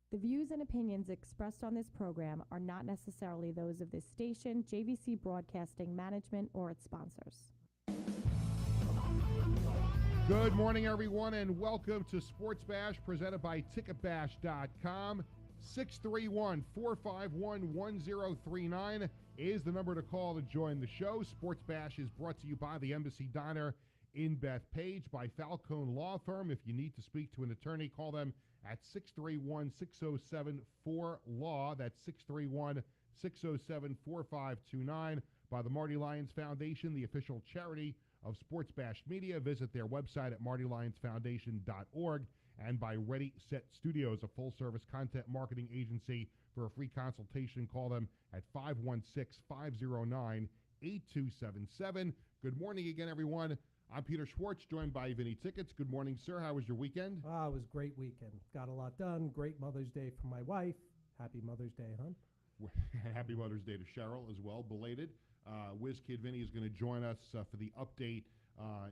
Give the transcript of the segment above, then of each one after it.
The views and opinions expressed on this program are not necessarily those of this station, JVC Broadcasting Management, or its sponsors. Good morning, everyone, and welcome to Sports Bash presented by TicketBash.com. 631-451-1039 is the number to call to join the show. Sports Bash is brought to you by the Embassy Diner in Bethpage, by Falcone Law Firm. If you need to speak to an attorney, call them at 631-607-4LAW. That's 631-607-4529. By the Marty Lyons Foundation, the official charity of Sports Bash Media. Visit their website at martylyonsfoundation.org. And by Ready Set Studios, a full-service content marketing agency. For a free consultation, call them at 516-509-8277. Good morning again, everyone. I'm Peter Schwartz, joined by Vinny Tickets. Good morning, sir. How was your weekend? It was a great weekend. Got a lot done. Great Mother's Day for my wife. Happy Mother's Day, hon. Happy Mother's Day to Cheryl as well, belated. Whiz Kid Vinny is going to join us for the update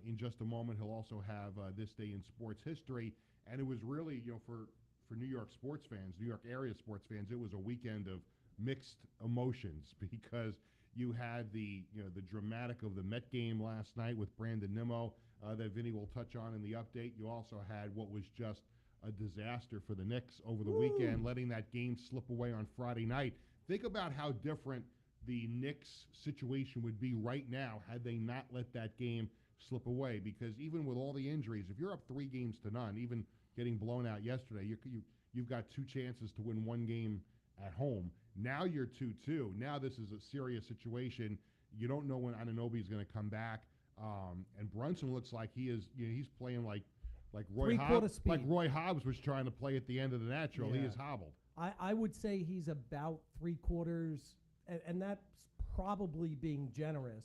in just a moment. He'll also have This Day in Sports History. And it was really, for New York sports fans, New York area sports fans, it was a weekend of mixed emotions because you had the dramatic of the Met game last night with Brandon Nimmo that Vinny will touch on in the update. You also had what was just a disaster for the Knicks over the weekend, letting that game slip away on Friday night. Think about how different the Knicks situation would be right now had they not let that game slip away, because even with all the injuries, if you're up 3-0, even getting blown out yesterday, you've got 2 chances to win 1 game at home. Now you're 2-2. Now this is a serious situation. You don't know when Anunoby is going to come back, and Brunson looks like he's playing like Roy Hobbs was trying to play at the end of the natural. Yeah. He is hobbled. I would say he's about 3/4, and that's probably being generous,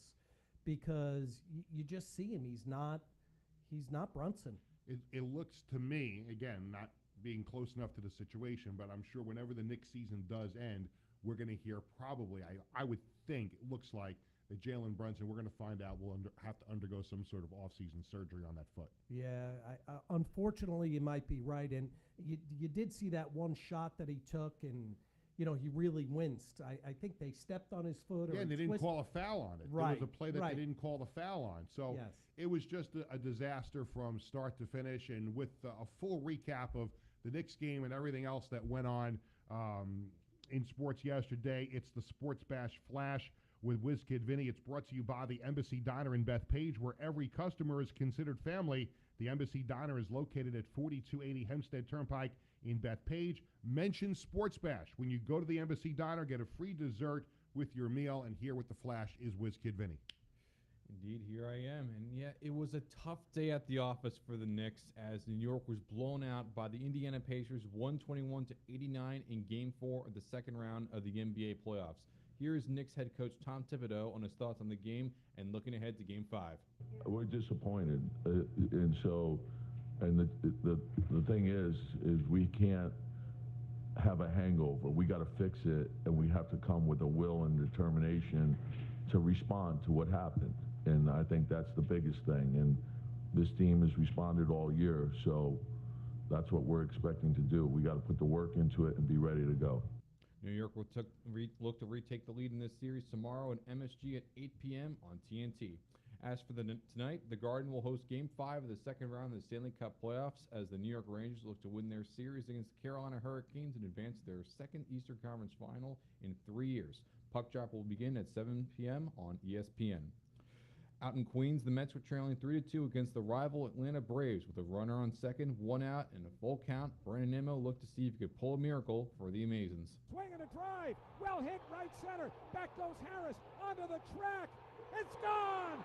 because you just see him. He's not Brunson. It looks to me, again, not being close enough to the situation, but I'm sure whenever the Knicks season does end, we're going to hear probably, I would think, it looks like that Jalen Brunson, we're going to find out, will have to undergo some sort of off-season surgery on that foot. Yeah, unfortunately, you might be right. And you did see that one shot that he took, and he really winced. I think they stepped on his foot. Yeah, and they didn't call a foul on it. Right. It was a play that they didn't call the foul on. So yes. It was just a disaster from start to finish. And with a full recap of the Knicks game and everything else that went on in sports yesterday, it's the Sports Bash Flash with Whiz Kid Vinny. It's brought to you by the Embassy Diner in Bethpage, where every customer is considered family. The Embassy Diner is located at 4280 Hempstead Turnpike in Bethpage. Mention Sports Bash. When you go to the Embassy Diner, get a free dessert with your meal. And here with the Flash is Whiz Kid Vinny. Indeed, here I am. And yeah, it was a tough day at the office for the Knicks as New York was blown out by the Indiana Pacers 121-89 in Game 4 of the second round of the NBA playoffs. Here is Knicks head coach Tom Thibodeau on his thoughts on the game and looking ahead to Game 5. We're disappointed, and the thing is we can't have a hangover. We got to fix it, and we have to come with a will and determination to respond to what happened. And I think that's the biggest thing. And this team has responded all year, so that's what we're expecting to do. We got to put the work into it and be ready to go. New York will look to retake the lead in this series tomorrow at MSG at 8 p.m. on TNT. As for tonight, the Garden will host Game 5 of the second round of the Stanley Cup playoffs as the New York Rangers look to win their series against the Carolina Hurricanes and advance to their second Eastern Conference final in 3 years. Puck drop will begin at 7 p.m. on ESPN. Out in Queens, the Mets were trailing 3-2 against the rival Atlanta Braves with a runner on second, 1 out, and a full count. Brandon Nimmo looked to see if he could pull a miracle for the Amazons. Swing and a drive, well hit right center. Back goes Harris onto the track. It's gone!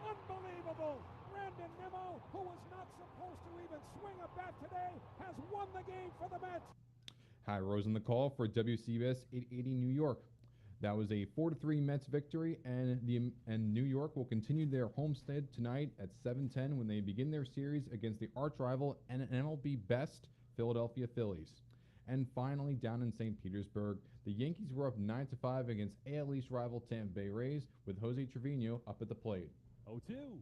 Unbelievable! Brandon Nimmo, who was not supposed to even swing a bat today, has won the game for the Mets. Hi, Rose on the call for WCBS 880 New York. That was a 4-3 Mets victory, and New York will continue their homestand tonight at 7:10 when they begin their series against the arch rival and MLB best Philadelphia Phillies. And finally, down in St. Petersburg, the Yankees were up 9-5 against AL East rival Tampa Bay Rays with Jose Trevino up at the plate. 0-2.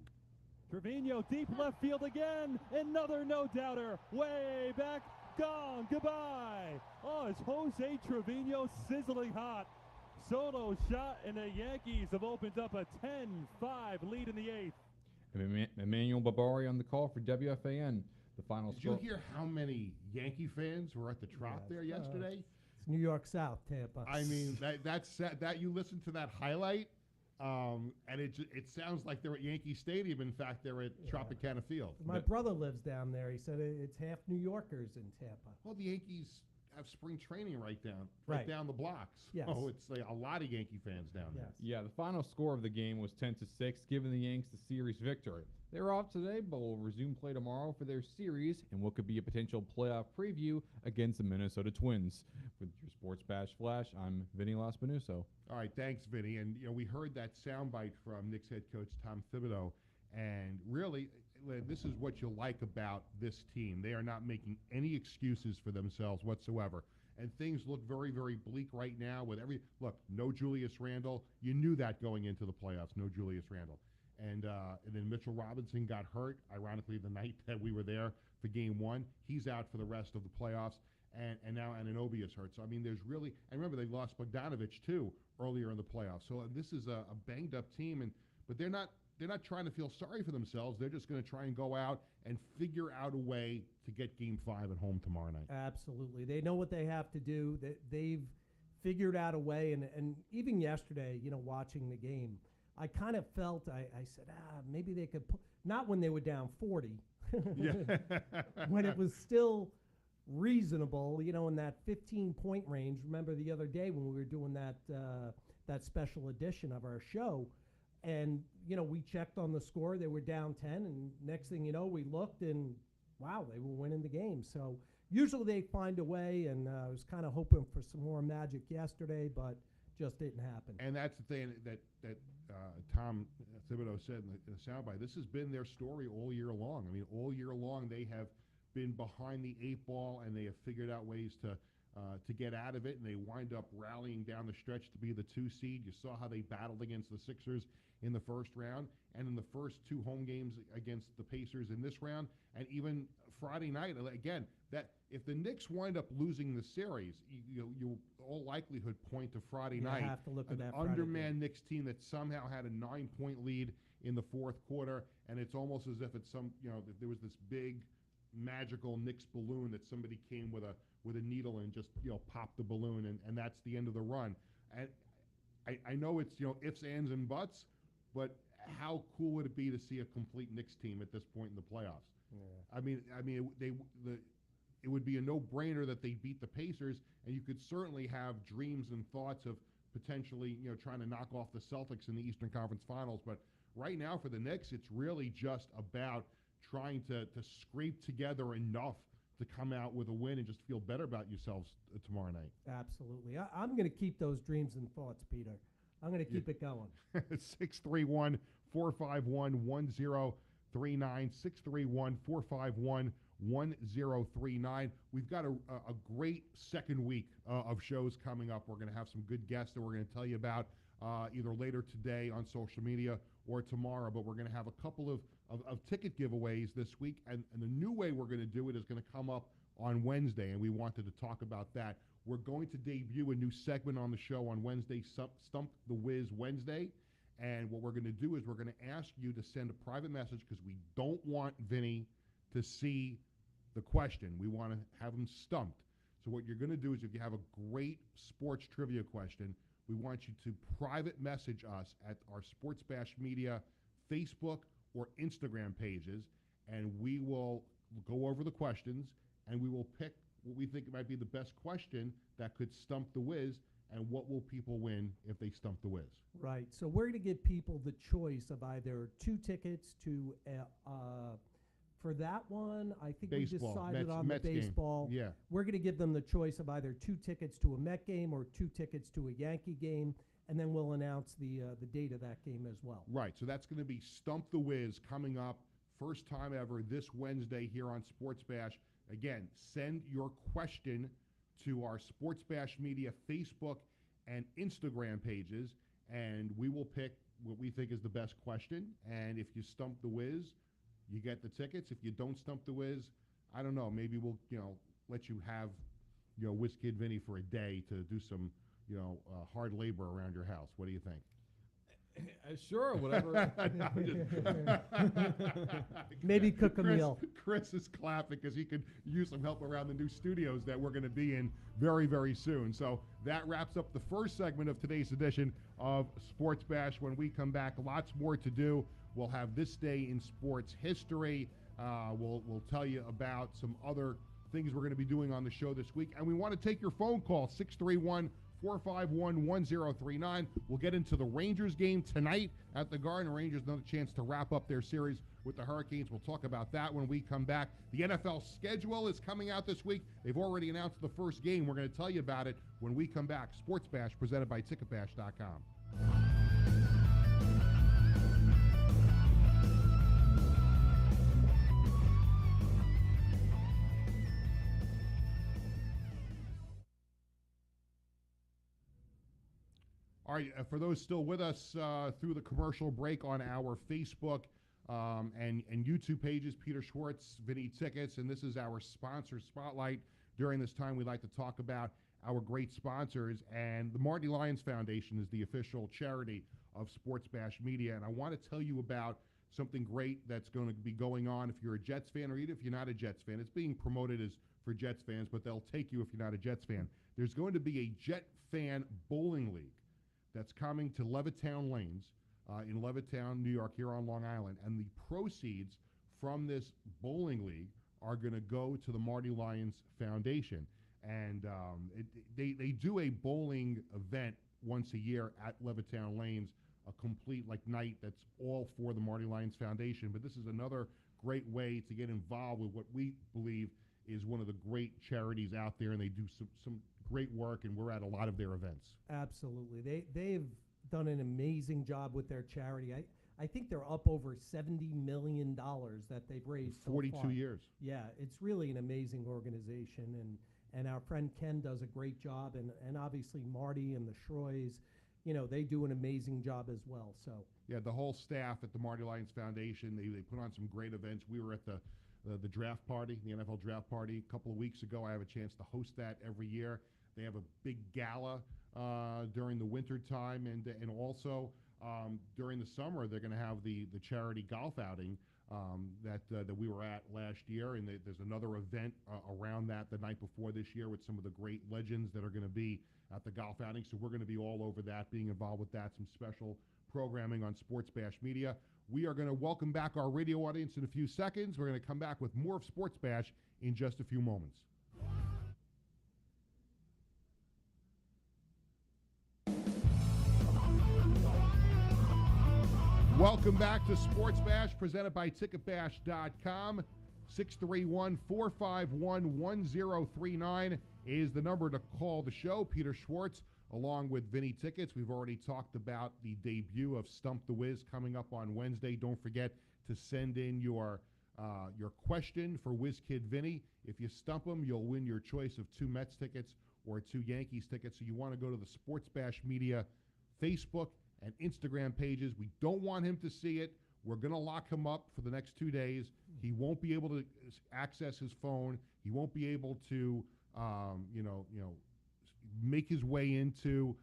Trevino deep left field again. Another no-doubter way back Gone. Goodbye. Oh, it's Jose Trevino sizzling hot. Solo shot, and the Yankees have opened up a 10-5 lead in the eighth. Emmanuel Barbari on the call for WFAN. The final Did you score. hear how many Yankee fans were at the Trop there yesterday? It's New York South, Tampa. I mean, that you listen to that highlight, and it sounds like they're at Yankee Stadium. In fact, they're at Tropicana Field. My brother lives down there. He said it's half New Yorkers in Tampa. Well, the Yankees have spring training right Right. down the blocks. Yes. So it's like a lot of Yankee fans down there. Yes. Yeah, the final score of the game was 10-6, giving the Yanks the series victory. They're off today, but will resume play tomorrow for their series and what could be a potential playoff preview against the Minnesota Twins. With your Sports Bash Flash, I'm Vinny Laspinuso. All right, thanks, Vinny. And we heard that soundbite from Knicks head coach Tom Thibodeau, and really, this is what you like about this team. They are not making any excuses for themselves whatsoever. And things look very, very bleak right now with no Julius Randle. You knew that going into the playoffs, no Julius Randle. And then Mitchell Robinson got hurt, ironically, the night that we were there for game one. He's out for the rest of the playoffs. And now Anunoby is hurt. So, I mean, there's really – and remember, they lost Bogdanovich, too, earlier in the playoffs. So this is a banged-up team. But they're not trying to feel sorry for themselves. They're just going to try and go out and figure out a way to get Game 5 at home tomorrow night. Absolutely. They know what they have to do. They've figured out a way. And even yesterday, watching the game, I kind of felt, I said, maybe they could not when they were down 40. Yeah. When it was still reasonable, in that 15-point range. Remember the other day when we were doing that special edition of our show, and we checked on the score. They were down 10, and next thing you know, we looked, and wow, they were winning the game. So usually they find a way, and I was kind of hoping for some more magic yesterday, but just didn't happen. And that's the thing that Tom Thibodeau said in the soundbite. This has been their story all year long. I mean, all year long they have been behind the eight ball, and they have figured out ways to get out of it, and they wind up rallying down the stretch to be the 2 seed. You saw how they battled against the Sixers in the first round, and in the first 2 home games against the Pacers in this round, and even Friday night. Again, that if the Knicks wind up losing the series, you all likelihood point to Friday You night. have to look at an that Friday undermanned game. Knicks team that somehow had a 9-point lead in the fourth quarter, and it's almost as if it's if there was this big magical Knicks balloon that somebody came with a needle and just popped the balloon, and that's the end of the run. And I know it's ifs, ands, and buts, but how cool would it be to see a complete Knicks team at this point in the playoffs? Yeah. I mean, it would be a no-brainer that they beat the Pacers, and you could certainly have dreams and thoughts of potentially trying to knock off the Celtics in the Eastern Conference Finals. But right now for the Knicks, it's really just about trying to scrape together enough to come out with a win and just feel better about yourselves tomorrow night. Absolutely. I'm going to keep those dreams and thoughts, Peter. I'm going to keep it going. 631-451-1039, 631-451-1039. We've got a great second week of shows coming up. We're going to have some good guests that we're going to tell you about either later today on social media or tomorrow, but we're going to have a couple of ticket giveaways this week, and the new way we're going to do it is going to come up on Wednesday, and we wanted to talk about that. We're going to debut a new segment on the show on Wednesday, Stump the Wiz Wednesday, and what we're going to do is we're going to ask you to send a private message because we don't want Vinny to see the question. We want to have him stumped. So what you're going to do is if you have a great sports trivia question, we want you to private message us at our Sports Bash Media Facebook or Instagram pages, and we will go over the questions, and we will pick what we think might be the best question that could stump the Wiz, and what will people win if they stump the Wiz. Right. So we're going to give people the choice of either 2 tickets to for that one, I think Baseball, we decided on Mets the game. baseball. Yeah. We're going to give them the choice of either 2 tickets to a Met game or 2 tickets to a Yankee game, and then we'll announce the date of that game as well. Right, so that's going to be Stump the Wiz coming up, first time ever this Wednesday here on Sports Bash. Again, send your question to our Sports Bash Media Facebook and Instagram pages, and we will pick what we think is the best question. And if you stump the Wiz, you get the tickets. If you don't stump the Wiz, I don't know, maybe we'll let you have, Whiz Kid Vinny for a day to do some, hard labor around your house. What do you think? Sure, whatever. Maybe cook a meal. Chris is clapping because he could use some help around the new studios that we're going to be in very, very soon. So that wraps up the first segment of today's edition of Sports Bash. When we come back, lots more to do. We'll have this day in sports history. We'll tell you about some other things we're going to be doing on the show this week. And we want to take your phone call, 631-451-1039. We'll get into the Rangers game tonight at the Garden. Rangers another chance to wrap up their series with the Hurricanes. We'll talk about that when we come back. The NFL schedule is coming out this week. They've already announced the first game. We're going to tell you about it when we come back. Sports Bash presented by Ticketbash.com. All right, for those still with us through the commercial break on our Facebook and YouTube pages, Peter Schwartz, Vinny Tickets, and this is our sponsor spotlight. During this time, we like to talk about our great sponsors, and the Marty Lyons Foundation is the official charity of Sports Bash Media, and I want to tell you about something great that's going to be going on if you're a Jets fan or even if you're not a Jets fan. It's being promoted as for Jets fans, but they'll take you if you're not a Jets fan. There's going to be a Jet Fan Bowling League that's coming to Levittown Lanes in Levittown, New York, here on Long Island. And the proceeds from this bowling league are going to go to the Marty Lyons Foundation. And they do a bowling event once a year at Levittown Lanes, a complete night that's all for the Marty Lyons Foundation. But this is another great way to get involved with what we believe is one of the great charities out there, and they do some great work, and we're at a lot of their events. Absolutely. They've done an amazing job with their charity. I think they're up over $70 million that they've raised so 42 far. years. Yeah, it's really an amazing organization, and our friend Ken does a great job, and obviously Marty and the Shroys, they do an amazing job as well. So yeah, the whole staff at the Marty Lyons Foundation, they put on some great events. We were at the draft party, the NFL draft party, a couple of weeks ago. I have a chance to host that every year. They have a big gala during the winter time, and also during the summer they're going to have the charity golf outing that we were at last year, and there's another event around that the night before this year with some of the great legends that are going to be at the golf outing. So we're going to be all over that, being involved with that, some special programming on Sports Bash Media. We are going to welcome back our radio audience in a few seconds. We're going to come back with more of Sports Bash in just a few moments. Welcome back to Sports Bash, presented by Ticketbash.com. 631-451-1039 is the number to call the show. Peter Schwartz, along with Vinny Tickets. We've already talked about the debut of Stump the Wiz coming up on Wednesday. Don't forget to send in your question for Wiz Kid Vinny. If you stump him, you'll win your choice of 2 Mets tickets or 2 Yankees tickets. So you want to go to the Sports Bash Media Facebook and Instagram pages. We don't want him to see it. We're going to lock him up for the next 2 days. He won't be able to access his phone. He won't be able to, make his way into,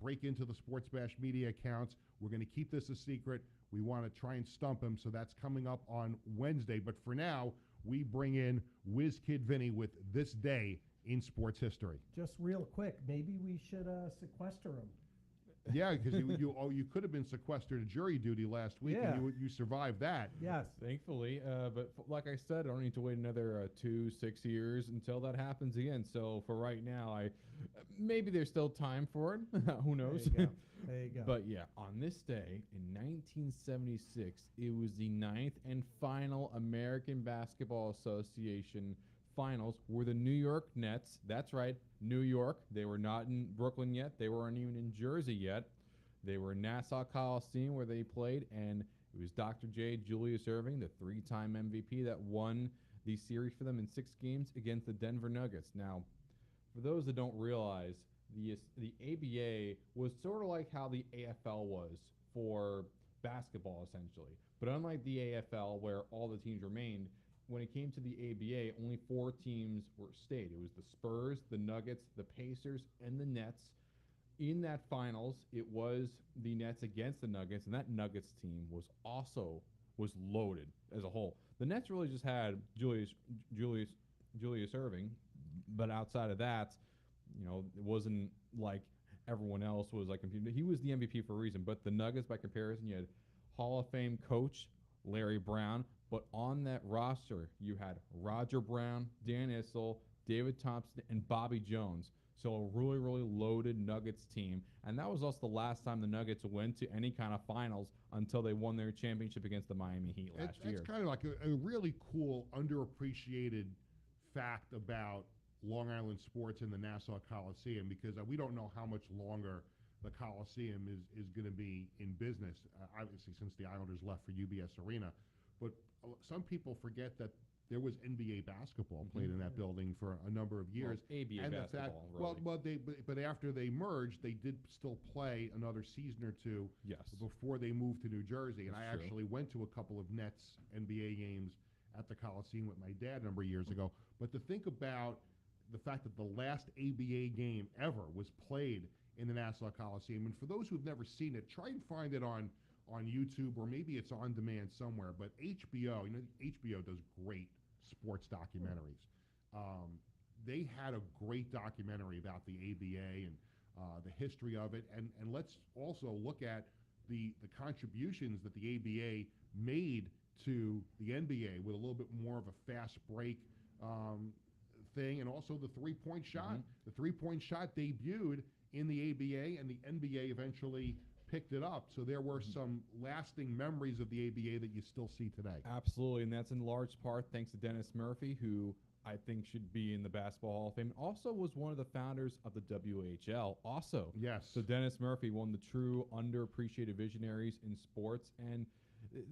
break into the Sports Bash Media accounts. We're going to keep this a secret. We want to try and stump him, so that's coming up on Wednesday. But for now, we bring in Wiz Kid Vinny with This Day in Sports History. just real quick, maybe we should sequester him. Yeah, because you could have been sequestered to jury duty last week, Yeah. and you survived that. Yes. Thankfully, but like I said, I don't need to wait another 2-6 years until that happens again. So for right now, maybe there's still time for it. Who knows? There you go. There you go. But yeah, on this day in 1976, it was the 9th and final American Basketball Association finals were the New York Nets. That's right, New York. They were not in Brooklyn yet. They weren't even in Jersey yet. They were in Nassau Coliseum where they played, and it was Dr. J. Julius Erving, the 3-time MVP, that won the series for them in 6 games against the Denver Nuggets. Now, for those that don't realize, the ABA was sort of like how the AFL was for basketball, essentially. But unlike the AFL, where all the teams remained, when it came to the ABA, only 4 teams were stayed. It was the Spurs, the Nuggets, the Pacers, and the Nets. In that finals, it was the Nets against the Nuggets, and that Nuggets team was loaded as a whole. The Nets really just had Julius Irving, but outside of that, it wasn't like everyone else was like competing. He was the MVP for a reason, but the Nuggets, by comparison, you had Hall of Fame coach Larry Brown, but on that roster, you had Roger Brown, Dan Issel, David Thompson, and Bobby Jones. So a really, really loaded Nuggets team. And that was also the last time the Nuggets went to any kind of finals until they won their championship against the Miami Heat last year. It's kind of like a really cool, underappreciated fact about Long Island sports in the Nassau Coliseum, because we don't know how much longer the Coliseum is going to be in business, obviously since the Islanders left for UBS Arena. But some people forget that there was NBA basketball played in that building for a number of years. Well, ABA and basketball, really. But after they merged, they did still play another season or two before they moved to New Jersey. And I actually went to a couple of Nets NBA games at the Coliseum with my dad a number of years ago. But to think about the fact that the last ABA game ever was played in the Nassau Coliseum, and for those who've never seen it, try and find it on YouTube, or maybe it's on demand somewhere. But HBO, HBO does great sports documentaries. They had a great documentary about the ABA and the history of it, and let's also look at the contributions that the ABA made to the NBA with a little bit more of a fast break thing, and also the three-point shot. The three-point shot debuted in the ABA, and the NBA eventually picked it up. So there were some lasting memories of the ABA that you still see today. Absolutely, and that's in large part thanks to Dennis Murphy, who I think should be in the Basketball Hall of Fame. Also was one of the founders of the WHL. Also, yes. So Dennis Murphy, one of the true underappreciated visionaries in sports, and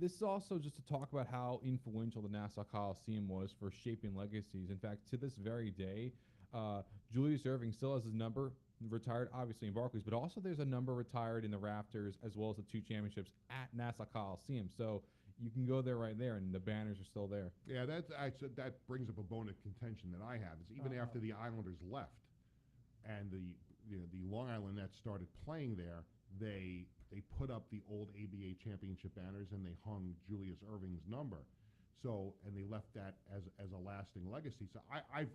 this is also just to talk about how influential the Nassau Coliseum was for shaping legacies. In fact, to this very day, Julius Irving still has his number retired, obviously, in Barclays, but also there's a number retired in the rafters, as well as the 2 championships at Nassau Coliseum. So you can go there right there, and the banners are still there. Yeah, that brings up a bone of contention that I have. Is even after the Islanders left and the Long Island Nets started playing there, they put up the old ABA championship banners, and they hung Julius Irving's number. So, and they left that as a lasting legacy. So I've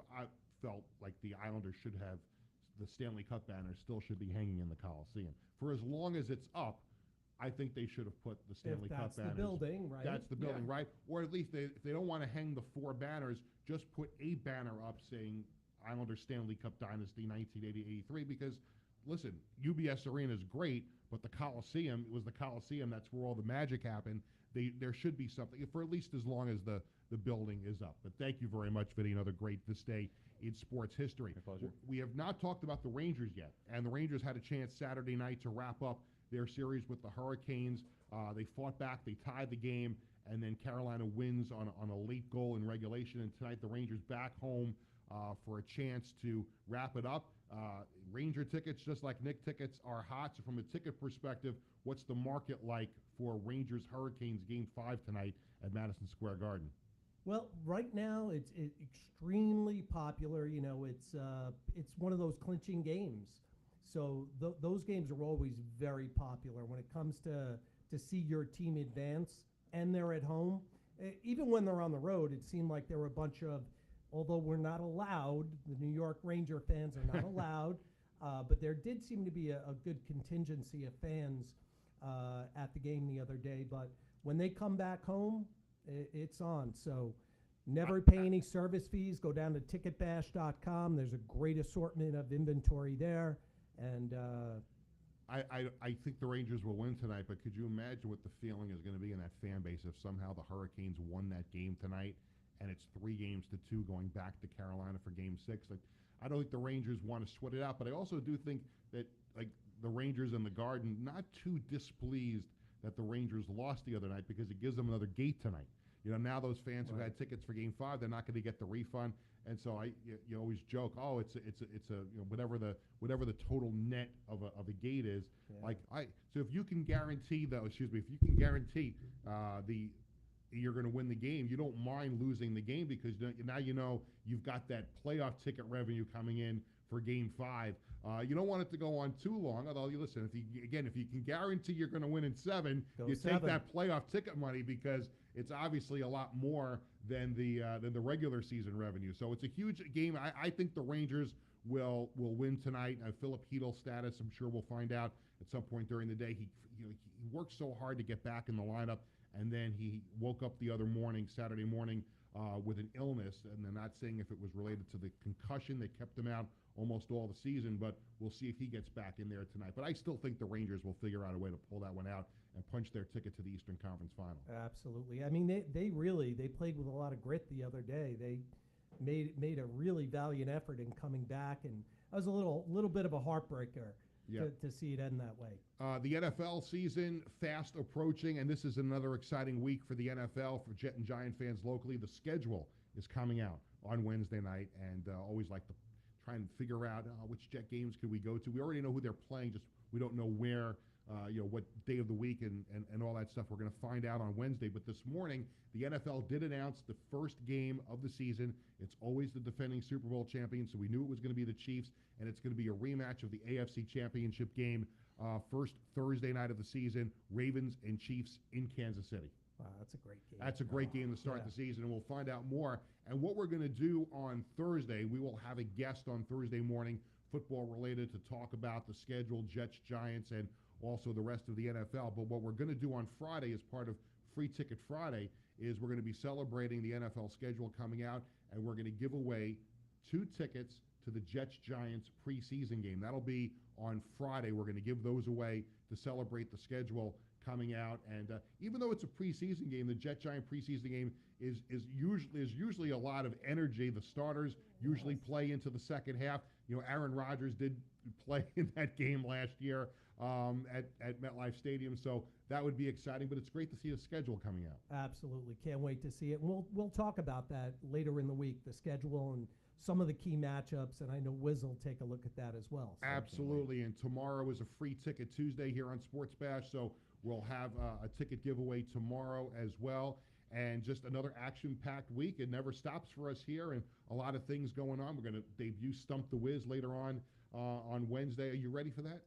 felt like the Islanders should have the Stanley Cup banner still should be hanging in the Coliseum for as long as it's up. I think they should have put the Stanley Cup banners. That's the building, right? That's the building, right? Or at least if they don't want to hang the 4 banners, just put a banner up saying Islanders Stanley Cup Dynasty 1980-83. Because listen, UBS Arena is great, but the Coliseum, it was the Coliseum. That's where all the magic happened. There should be something for at least as long as the building is up. But thank you very much, Vinny. Another great this day in sports history. My pleasure. We have not talked about the Rangers yet, and the Rangers had a chance Saturday night to wrap up their series with the Hurricanes. They fought back, they tied the game, and then Carolina wins on a late goal in regulation. And tonight the Rangers back home for a chance to wrap it up. Ranger tickets, just like Knicks tickets, are hot. So from a ticket perspective, what's the market like for Rangers Hurricanes Game 5 tonight at Madison Square Garden? Well, right now it's extremely popular. It's one of those clinching games. So those games are always very popular when it comes to see your team advance, and they're at home. Even when they're on the road, it seemed like there were a bunch of, although we're not allowed, the New York Ranger fans are not allowed, but there did seem to be a good contingency of fans at the game the other day. But when they come back home, it's on. So never pay any service fees. Go down to ticketbash.com. There's a great assortment of inventory there. And I think the Rangers will win tonight, but could you imagine what the feeling is going to be in that fan base if somehow the Hurricanes won that game tonight, and it's 3-2 going back to Carolina for Game 6? Like, I don't think the Rangers want to sweat it out, but I also do think that the Rangers in the Garden not too displeased that the Rangers lost the other night, because it gives them another gate tonight. Now those fans who had tickets for Game 5, they're not going to get the refund, and so you always joke, oh, it's a whatever the total net of a gate is. Yeah. So if you can guarantee the you're going to win the game, you don't mind losing the game because now you know you've got that playoff ticket revenue coming in for Game 5. You don't want it to go on too long, although listen, if you can guarantee you're going to win in 7, you take that playoff ticket money because it's obviously a lot more than the regular season revenue. So it's a huge game. I think the Rangers will win tonight. Philip Heedle's status, I'm sure we'll find out at some point during the day. He worked so hard to get back in the lineup, and then he woke up the other morning, Saturday morning, with an illness, and they're not saying if it was related to the concussion that kept him out almost all the season, but we'll see if he gets back in there tonight. But I still think the Rangers will figure out a way to pull that one out and punch their ticket to the Eastern Conference Final. Absolutely. I mean, they played with a lot of grit the other day. They made a really valiant effort in coming back, and that was a little bit of a heartbreaker. To see it end that way. The NFL season fast approaching, and this is another exciting week for the NFL, for Jet and Giant fans locally. The schedule is coming out on Wednesday night, and always like to try and figure out which Jet games could we go to. We already know who they're playing, just we don't know where, what day of the week and all that stuff. We're going to find out on Wednesday. But this morning, the NFL did announce the first game of the season. It's always the defending Super Bowl champion, so we knew it was going to be the Chiefs, and it's going to be a rematch of the AFC Championship game, first Thursday night of the season, Ravens and Chiefs in Kansas City. Wow, that's a great game. That's a great game to start the season, and we'll find out more. And what we're going to do on Thursday, we will have a guest on Thursday morning, football related, to talk about the schedule, Jets, Giants, and also the rest of the NFL. But what we're going to do on Friday as part of Free Ticket Friday is we're going to be celebrating the NFL schedule coming out, and we're going to give away 2 tickets to the Jets-Giants preseason game. That'll be on Friday. We're going to give those away to celebrate the schedule coming out. And even though it's a preseason game, the Jet-Giant preseason game is usually a lot of energy. The starters usually play into the second half. Aaron Rodgers did play in that game last year at MetLife Stadium, so that would be exciting. But it's great to see the schedule coming out. Absolutely, can't wait to see it. And we'll talk about that later in the week, the schedule and some of the key matchups, and I know Wiz will take a look at that as well. So. Absolutely, and tomorrow is a Free Ticket Tuesday here on Sports Bash, so we'll have a ticket giveaway tomorrow as well. And just another action-packed week. It never stops for us here, and a lot of things going on. We're going to debut Stump the Wiz later on Wednesday. Are you ready for that?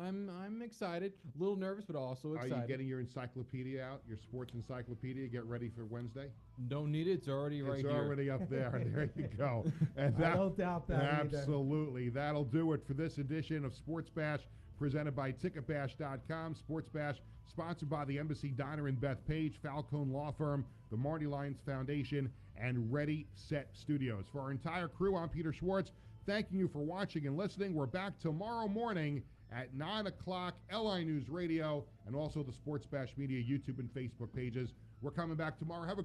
I'm excited. A little nervous, but also excited. Are you getting your encyclopedia out, your sports encyclopedia? Get ready for Wednesday? Don't need it. It's already right here. It's already up there. There you go. And I don't doubt that absolutely. Either. That'll do it for this edition of Sports Bash, presented by TicketBash.com. Sports Bash, sponsored by the Embassy Diner in Bethpage, Falcone Law Firm, the Marty Lyons Foundation, and Ready, Set Studios. For our entire crew, I'm Peter Schwartz. Thanking you for watching and listening. We're back tomorrow morning at 9 o'clock, LI News Radio, and also the Sports Bash Media YouTube and Facebook pages. We're coming back tomorrow. Have a